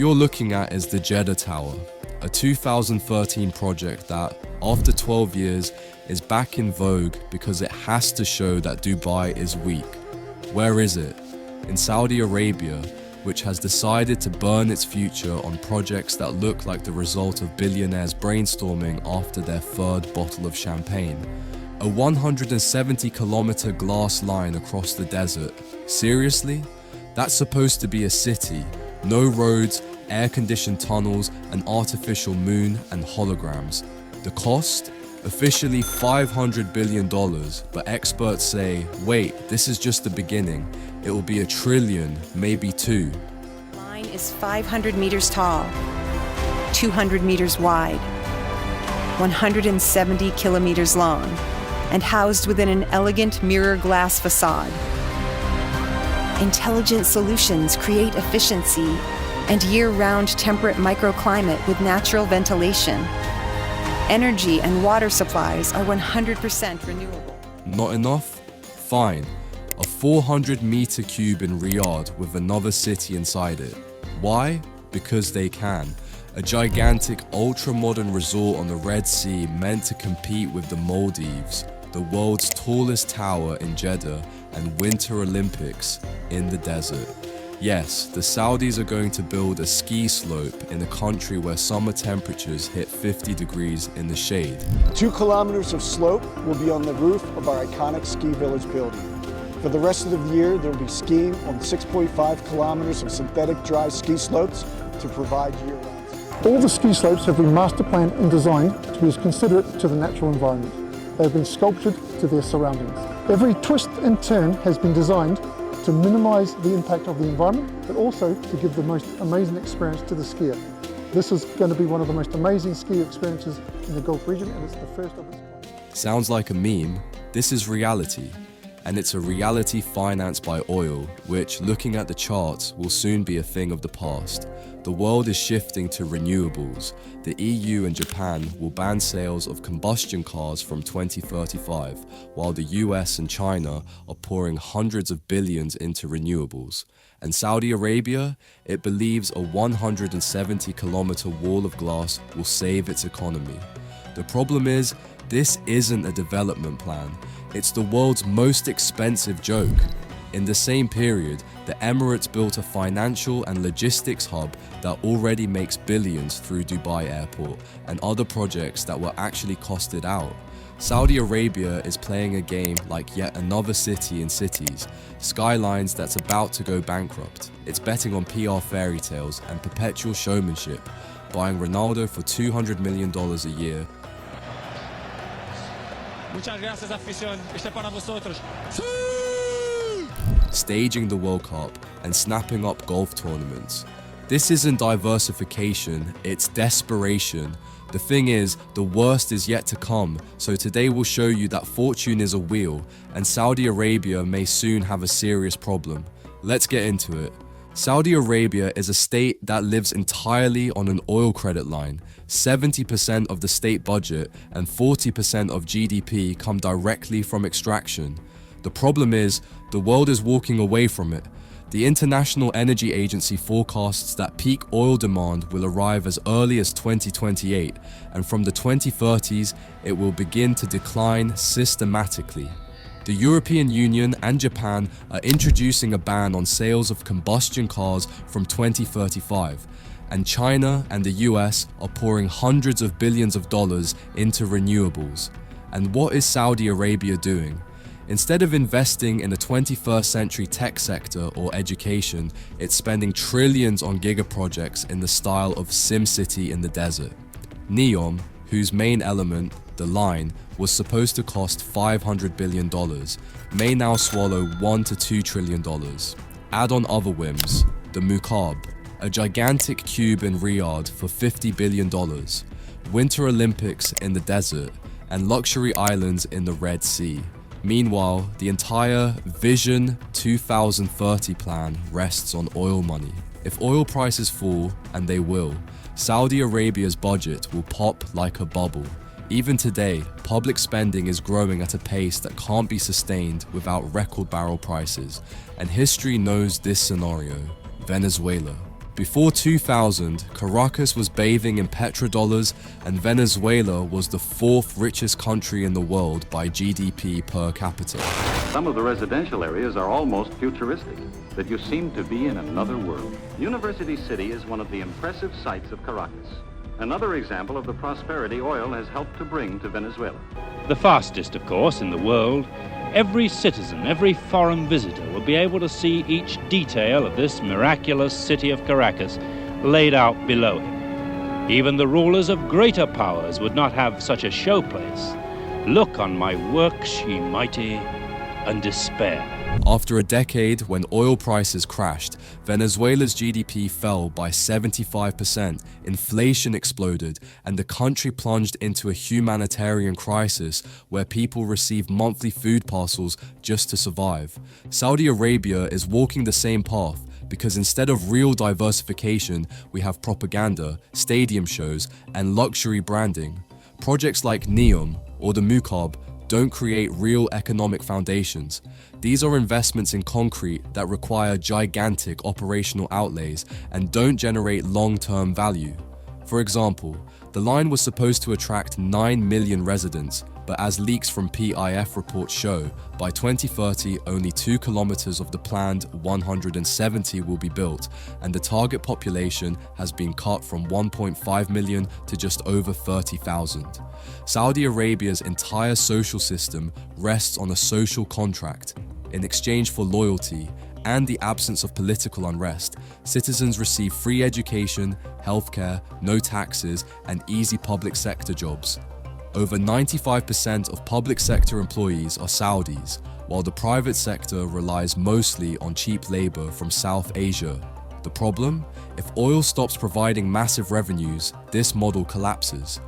you're looking at is the Jeddah Tower, a 2013 project that, after 12 years, is back in vogue because it has to show that Dubai is weak. Where is it? In Saudi Arabia, which has decided to burn its future on projects that look like the result of billionaires brainstorming after their third bottle of champagne. A 170-kilometer glass line across the desert. Seriously? That's supposed to be a city. No roads, air-conditioned tunnels, an artificial moon, and holograms. The cost? Officially $500 billion, but experts say, wait, this is just the beginning. It will be $1 trillion, maybe two. The line is 500 meters tall, 200 meters wide, 170 kilometers long, and housed within an elegant mirror glass facade. Intelligent solutions create efficiency and year-round temperate microclimate with natural ventilation. Energy and water supplies are 100% renewable. Not enough? Fine. A 400-meter cube in Riyadh with another city inside it. Why? Because they can. A gigantic, ultra-modern resort on the Red Sea meant to compete with the Maldives, the world's tallest tower in Jeddah, and Winter Olympics in the desert. Yes, the Saudis are going to build a ski slope in a country where summer temperatures hit 50 degrees in the shade. 2 kilometers of slope will be on the roof of our iconic ski village building. For the rest of the year, there will be skiing on 6.5 kilometers of synthetic dry ski slopes to provide year-round. All the ski slopes have been master planned and designed to be as considerate to the natural environment. They have been sculptured to their surroundings. Every twist and turn has been designed to minimize the impact of the environment, but also to give the most amazing experience to the skier. This is going to be one of the most amazing ski experiences in the Gulf region, and it's the first of its kind. Sounds like a meme. This is reality. And it's a reality financed by oil, which, looking at the charts, will soon be a thing of the past. The world is shifting to renewables. The EU and Japan will ban sales of combustion cars from 2035, while the US and China are pouring hundreds of billions into renewables. And Saudi Arabia, it believes a 170-kilometer wall of glass will save its economy. The problem is, this isn't a development plan. It's the world's most expensive joke. In the same period, the Emirates built a financial and logistics hub that already makes billions through Dubai Airport and other projects that were actually costed out. Saudi Arabia is playing a game like yet another city in cities, skylines that's about to go bankrupt. It's betting on PR fairy tales and perpetual showmanship, buying Ronaldo for $200 million a year. Muchas gracias, afición. Este para vosotros. Staging the World Cup and snapping up golf tournaments. This isn't diversification, it's desperation. The thing is, the worst is yet to come, so today we'll show you that fortune is a wheel, and Saudi Arabia may soon have a serious problem. Let's get into it. Saudi Arabia is a state that lives entirely on an oil credit line. 70% of the state budget and 40% of GDP come directly from extraction. The problem is, the world is walking away from it. The International Energy Agency forecasts that peak oil demand will arrive as early as 2028, and from the 2030s, it will begin to decline systematically. The European Union and Japan are introducing a ban on sales of combustion cars from 2035, and China and the US are pouring hundreds of billions of dollars into renewables. And what is Saudi Arabia doing? Instead of investing in the 21st century tech sector or education, it's spending trillions on gigaprojects in the style of SimCity in the desert. NEOM, whose main element, the line, was supposed to cost $500 billion, may now swallow $1 to $2 trillion. Add on other whims, the Mukaab, a gigantic cube in Riyadh for $50 billion, Winter Olympics in the desert, and luxury islands in the Red Sea. Meanwhile, the entire Vision 2030 plan rests on oil money. If oil prices fall, and they will, Saudi Arabia's budget will pop like a bubble. Even today, public spending is growing at a pace that can't be sustained without record barrel prices, and history knows this scenario: Venezuela. Before 2000, Caracas was bathing in petrodollars and Venezuela was the 4th richest country in the world by GDP per capita. Some of the residential areas are almost futuristic, that you seem to be in another world. University City is one of the impressive sights of Caracas. Another example of the prosperity oil has helped to bring to Venezuela. The fastest, of course, in the world. Every citizen, every foreign visitor will be able to see each detail of this miraculous city of Caracas laid out below him. Even the rulers of greater powers would not have such a showplace. Look on my works, ye mighty, and despair. After a decade when oil prices crashed, Venezuela's GDP fell by 75%, inflation exploded, and the country plunged into a humanitarian crisis where people received monthly food parcels just to survive. Saudi Arabia is walking the same path because instead of real diversification, we have propaganda, stadium shows, and luxury branding. Projects like NEOM or the Mukaab don't create real economic foundations. These are investments in concrete that require gigantic operational outlays and don't generate long-term value. For example, the line was supposed to attract 9 million residents, but as leaks from PIF reports show, by 2030 only 2 kilometers of the planned 170 will be built, and the target population has been cut from 1.5 million to just over 30,000. Saudi Arabia's entire social system rests on a social contract. In exchange for loyalty and the absence of political unrest, citizens receive free education, healthcare, no taxes, and easy public sector jobs. Over 95% of public sector employees are Saudis, while the private sector relies mostly on cheap labor from South Asia. The problem? If oil stops providing massive revenues, this model collapses.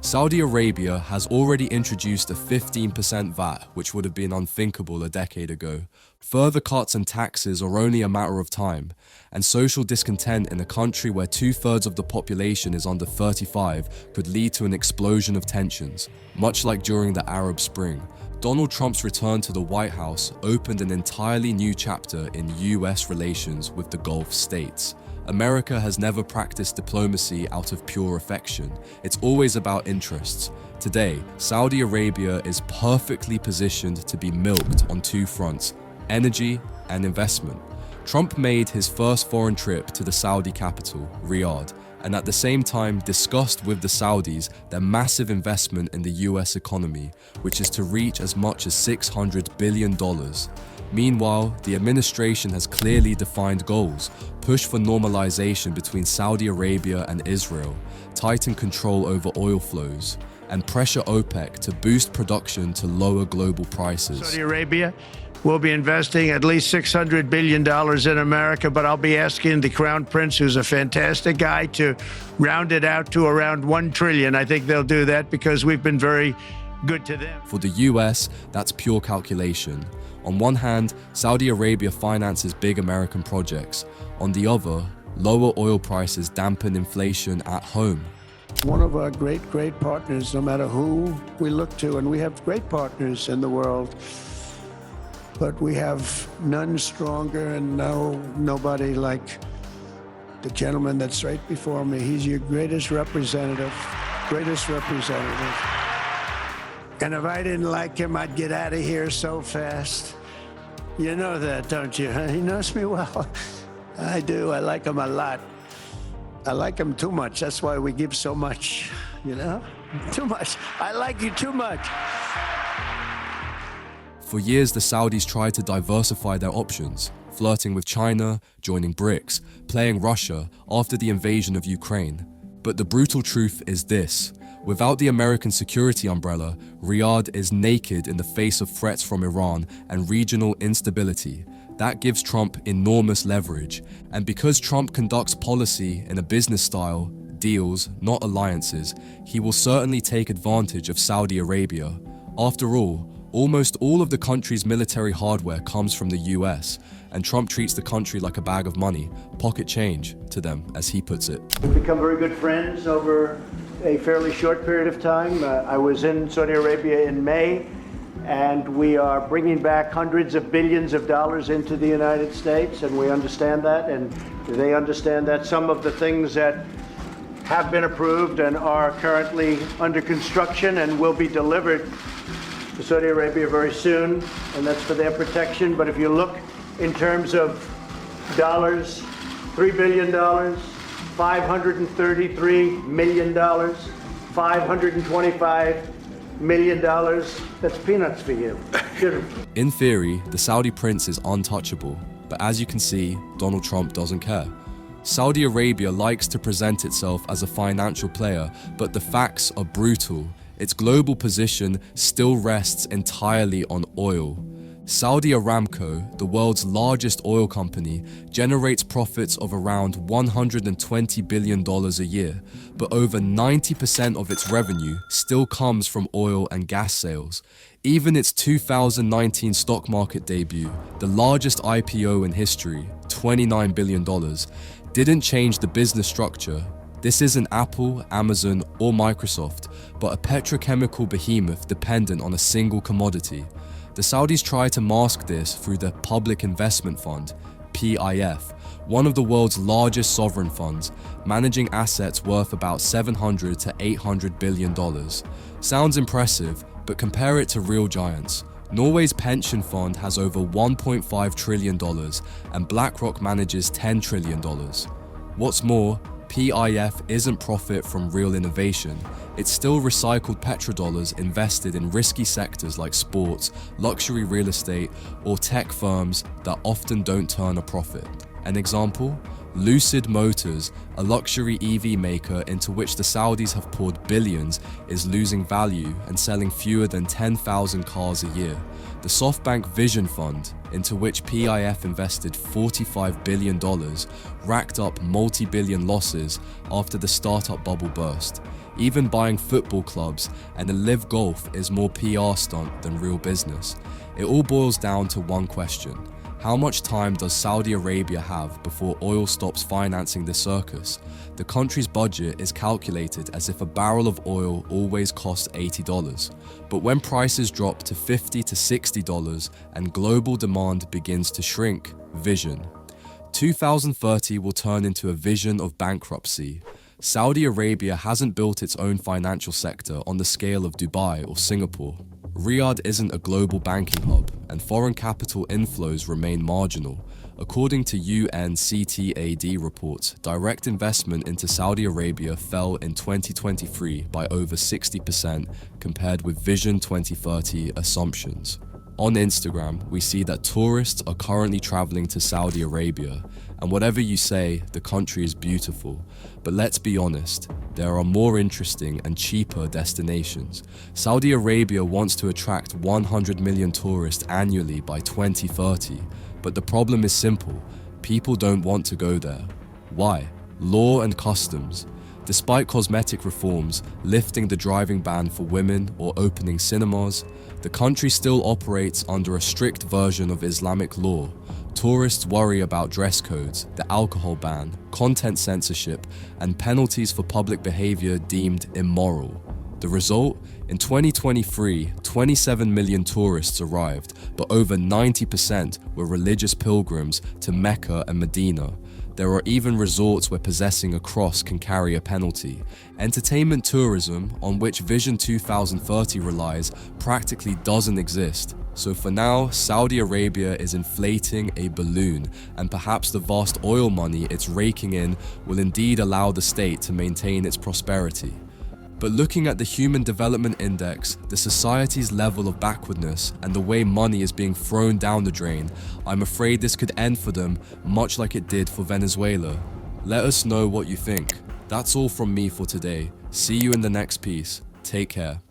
Saudi Arabia has already introduced a 15% VAT, which would have been unthinkable a decade ago. Further cuts and taxes are only a matter of time, and social discontent in a country where 2/3 of the population is under 35 could lead to an explosion of tensions, much like during the Arab Spring. Donald Trump's return to the White House opened an entirely new chapter in US relations with the Gulf states. America has never practiced diplomacy out of pure affection. It's always about interests. Today, Saudi Arabia is perfectly positioned to be milked on 2 fronts: energy and investment. Trump made his first foreign trip to the Saudi capital, Riyadh, and at the same time discussed with the Saudis their massive investment in the US economy, which is to reach as much as $600 billion. Meanwhile, the administration has clearly defined goals: push for normalization between Saudi Arabia and Israel, tighten control over oil flows, and pressure OPEC to boost production to lower global prices. Saudi Arabia will be investing at least $600 billion in America, but I'll be asking the Crown Prince, who's a fantastic guy, to round it out to around $1 trillion. I think they'll do that because we've been very good to them. For the US, that's pure calculation. On one hand, Saudi Arabia finances big American projects. On the other, lower oil prices dampen inflation at home. One of our great partners, no matter who we look to, and we have great partners in the world, but we have none stronger and nobody like the gentleman that's right before me. He's your greatest representative. And if I didn't like him, I'd get out of here so fast. You know that, don't you? He knows me well. I do. I like him a lot. I like him too much. That's why we give so much, you know? Too much. I like you too much. For years, the Saudis tried to diversify their options, flirting with China, joining BRICS, playing Russia after the invasion of Ukraine. But the brutal truth is this: without the American security umbrella, Riyadh is naked in the face of threats from Iran and regional instability. That gives Trump enormous leverage. And because Trump conducts policy in a business style, deals, not alliances, he will certainly take advantage of Saudi Arabia. After all, almost all of the country's military hardware comes from the US, and Trump treats the country like a bag of money, pocket change to them, as he puts it. We've become very good friends over a fairly short period of time. I was in Saudi Arabia in May and we are bringing back hundreds of billions of dollars into the United States, and we understand that, and they understand that. Some of the things that have been approved and are currently under construction and will be delivered to Saudi Arabia very soon, and that's for their protection. But if you look in terms of dollars, $3 billion, $533 million, $525 million, that's peanuts for you. In theory, the Saudi prince is untouchable, but as you can see, Donald Trump doesn't care. Saudi Arabia likes to present itself as a financial player, but the facts are brutal. Its global position still rests entirely on oil. Saudi Aramco, the world's largest oil company, generates profits of around $120 billion a year, but over 90% of its revenue still comes from oil and gas sales. Even its 2019 stock market debut, the largest IPO in history, $29 billion, didn't change the business structure. This isn't Apple, Amazon, or Microsoft, but a petrochemical behemoth dependent on a single commodity. The Saudis try to mask this through the Public Investment Fund, PIF, one of the world's largest sovereign funds, managing assets worth about $700 to $800 billion. Sounds impressive, but compare it to real giants. Norway's pension fund has over $1.5 trillion, and BlackRock manages $10 trillion. What's more, PIF isn't profit from real innovation. It's still recycled petrodollars invested in risky sectors like sports, luxury real estate, or tech firms that often don't turn a profit. An example? Lucid Motors, a luxury EV maker into which the Saudis have poured billions, is losing value and selling fewer than 10,000 cars a year. The SoftBank Vision Fund, into which PIF invested $45 billion, racked up multi-billion losses after the startup bubble burst. Even buying football clubs and a live golf is more PR stunt than real business. It all boils down to one question. How much time does Saudi Arabia have before oil stops financing the circus? The country's budget is calculated as if a barrel of oil always costs $80. But when prices drop to $50 to $60 and global demand begins to shrink, vision. 2030 will turn into a vision of bankruptcy. Saudi Arabia hasn't built its own financial sector on the scale of Dubai or Singapore. Riyadh isn't a global banking hub, and foreign capital inflows remain marginal. According to UNCTAD reports, direct investment into Saudi Arabia fell in 2023 by over 60% compared with Vision 2030 assumptions. On Instagram, we see that tourists are currently traveling to Saudi Arabia, and whatever you say, the country is beautiful. But let's be honest, there are more interesting and cheaper destinations. Saudi Arabia wants to attract 100 million tourists annually by 2030, but the problem is simple. People don't want to go there. Why? Law and customs. Despite cosmetic reforms, lifting the driving ban for women or opening cinemas, the country still operates under a strict version of Islamic law. Tourists worry about dress codes, the alcohol ban, content censorship, and penalties for public behavior deemed immoral. The result? In 2023, 27 million tourists arrived, but over 90% were religious pilgrims to Mecca and Medina. There are even resorts where possessing a cross can carry a penalty. Entertainment tourism, on which Vision 2030 relies, practically doesn't exist. So for now, Saudi Arabia is inflating a balloon, and perhaps the vast oil money it's raking in will indeed allow the state to maintain its prosperity. But looking at the Human Development Index, the society's level of backwardness, and the way money is being thrown down the drain, I'm afraid this could end for them much like it did for Venezuela. Let us know what you think. That's all from me for today. See you in the next piece. Take care.